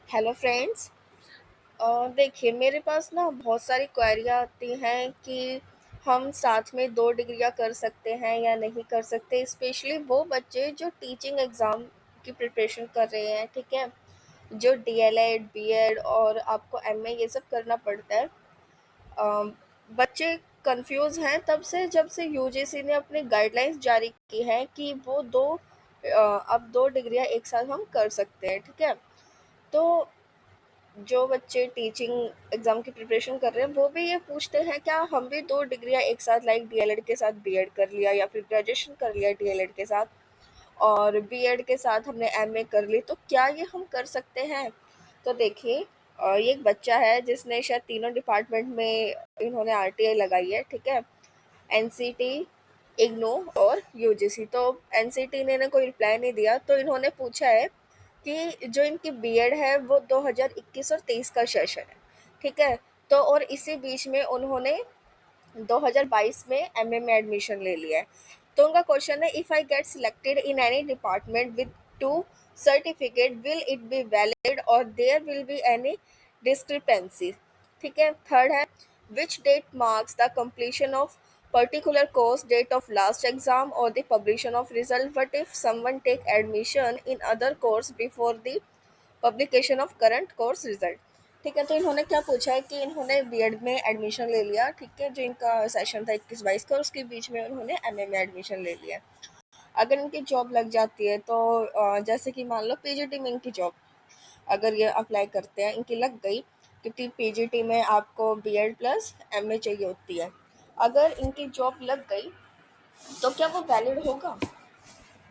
Hello friends. देखिए मेरे पास ना बहुत सारी क्वेरियाँ आती हैं कि हम साथ में 2 डिग्रियाँ कर सकते हैं या नहीं कर सकते, स्पेशली वो बच्चे जो टीचिंग एग्ज़ाम की प्रिपरेशन कर रहे हैं, ठीक है? जो डीएलएड, बीएड और आपको एमए ये सब करना पड़ता है। अ, बच्चे कंफ्यूज हैं तब से जब से यूजीसी ने अपनी गाइडलाइंस जारी की है कि वो अब 2 डिग्रियाँ एक साथ हम कर सकते हैं, ठीक है? तो जो बच्चे टीचिंग एग्ज़ाम की प्रिपरेशन कर रहे हैं वो भी ये पूछते हैं क्या हम भी 2 डिग्रियाँ एक साथ लाइक डीएलएड के साथ बीएड कर लिया या फिर ग्रेजुएशन कर लिया डीएलएड के साथ और बीएड के साथ हमने एमए कर ली, तो क्या ये हम कर सकते हैं? तो देखिए, ये एक बच्चा है जिसने शायद तीनों डिपार्टमेंट में इन्होंने आरटीआई लगाई है, ठीक है? एनसीटी, इग्नू और यूजीसी। तो एनसीटी ने कोई रिप्लाई नहीं दिया, तो इन्होंने पूछा है कि जो इनकी बीएड है वो 2021 और 23 का सेशन है, ठीक है? तो और इसी बीच में उन्होंने 2022 में एमए में एडमिशन ले लिया है। तो उनका क्वेश्चन है, if I get selected in any department with two certificate will it be valid और there will be any discrepancy, ठीक है? थर्ड है, which date marks the completion of particular course, date of last exam or the publication of result. What if someone take admission in other course before the publication of current course result? ठीक है, तो इन्होंने क्या पूछा है कि इन्होंने BEd में एडमिशन ले लिया, ठीक है, जो इनका सेशन था 21-22 का, उसके बीच में उन्होंने एमए में एडमिशन ले लिया। अगर इनकी जॉब लग जाती है तो जैसे कि मान लो पीजीटी में इनकी जॉब, अगर ये अप्लाई करते हैं, इनकी लग गई, क्योंकि पीजीटी में आपको बीएड प्लस एमए चाहिए होती है। अगर इनकी जॉब लग गई तो क्या वो वैलिड होगा?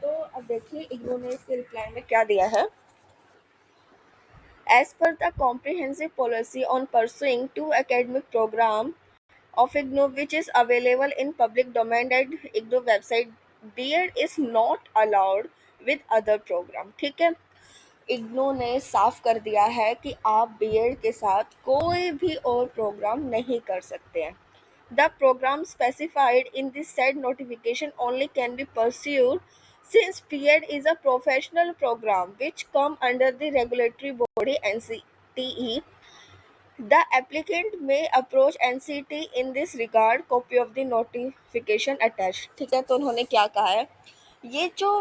तो अब देखिए इन्होंने इसके रिप्लाई में क्या दिया है। As per the comprehensive policy on pursuing two academic program of IGNOU which is available in public domain at IGNOU website, B.Ed is not allowed with other program। ठीक है, इग्नू ने साफ कर दिया है कि आप बीएड के साथ कोई भी और प्रोग्राम नहीं कर सकते हैं। The program specified in the said notification only can be pursued since B.Ed is a professional program which come under the regulatory body NCTE. The applicant may approach NCT in this regard. Copy of the notification attached। ठीक है, तो उन्होंने क्या कहा है, ये जो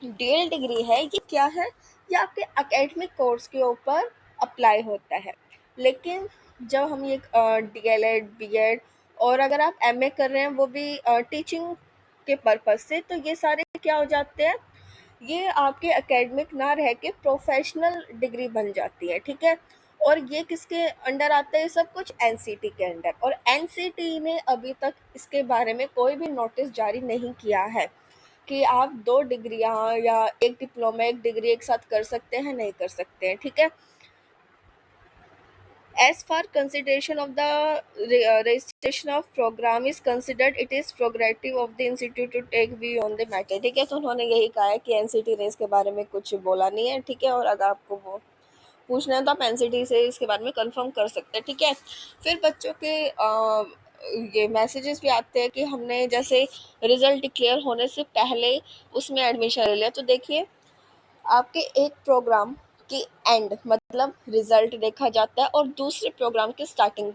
DL degree है ये क्या है, ये आपके एकेडमिक कोर्स के ऊपर अप्लाई होता है। लेकिन जब हम ये डीएलएड, बीएड और अगर आप एमए कर रहे हैं वो भी टीचिंग के पर्पज से, तो ये सारे क्या हो जाते हैं, ये आपके एकेडमिक ना रह के प्रोफेशनल डिग्री बन जाती है, ठीक है? और ये किसके अंडर आता है सब कुछ? एनसीटी के अंडर। और एनसीटी ने अभी तक इसके बारे में कोई भी नोटिस जारी नहीं किया है कि आप 2 डिग्रियाँ या 1 डिप्लोमा, 1 डिग्री एक साथ कर सकते हैं, नहीं कर सकते हैं, ठीक है? As far consideration of the registration of program is considered, it is prerogative of the institute to take view on the matter। ठीक है, तो उन्होंने यही कहा है कि एनसीटी ने इसके बारे में कुछ बोला नहीं है, ठीक है? और अगर आपको वो पूछना है तो आप एनसीटी से इसके बारे में कंफर्म कर सकते हैं, ठीक है? फिर बच्चों के ये मैसेजेस भी आते हैं कि हमने जैसे रिजल्ट डिक्लेयर होने से पहले उसमें एडमिशन ले लिया। तो देखिए, आपके एक प्रोग्राम की एंड मतलब रिजल्ट देखा जाता है और दूसरे प्रोग्राम की स्टार्टिंग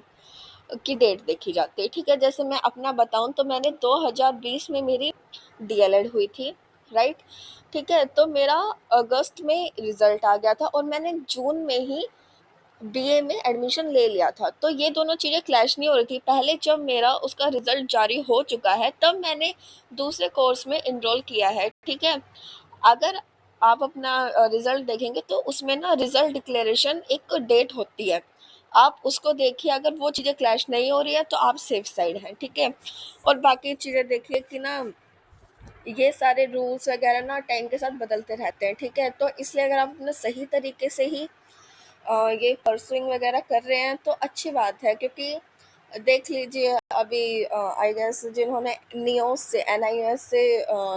की डेट देखी जाती है, ठीक है? जैसे मैं अपना बताऊं तो मैंने 2020 में मेरी डीएलएड हुई थी, राइट? ठीक है, तो मेरा अगस्त में रिजल्ट आ गया था और मैंने जून में ही बीए में एडमिशन ले लिया था। तो ये दोनों चीज़ें क्लैश नहीं हो रही थी। पहले जब मेरा उसका रिजल्ट जारी हो चुका है तब मैंने दूसरे कोर्स में इनरोल किया है, ठीक है? अगर आप अपना रिजल्ट देखेंगे तो उसमें ना रिजल्ट डिक्लेरेशन एक डेट होती है, आप उसको देखिए, अगर वो चीज़ें क्लैश नहीं हो रही है तो आप सेफ साइड हैं, ठीक है? और बाकी चीज़ें देखिए कि ना ये सारे रूल्स वगैरह ना टाइम के साथ बदलते रहते हैं, ठीक है? तो इसलिए अगर आप अपना सही तरीके से ही ये परसुइंग वगैरह कर रहे हैं तो अच्छी बात है, क्योंकि देख लीजिए अभी आई गेस जिन्होंने नियोस से एनआईएस से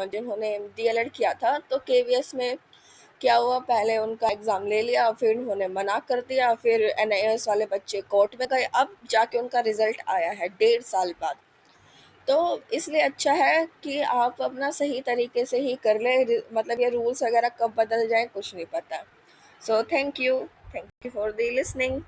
जिन्होंने डीएलएड किया था तो केवीएस में क्या हुआ, पहले उनका एग्ज़ाम ले लिया, फिर उन्होंने मना कर दिया, फिर एनआईएस वाले बच्चे कोर्ट में गए, अब जाके उनका रिजल्ट आया है 1.5 साल बाद। तो इसलिए अच्छा है कि आप अपना सही तरीके से ही कर लें, मतलब ये रूल्स वगैरह कब बदल जाए कुछ नहीं पता। So thank you. Thank you for the listening.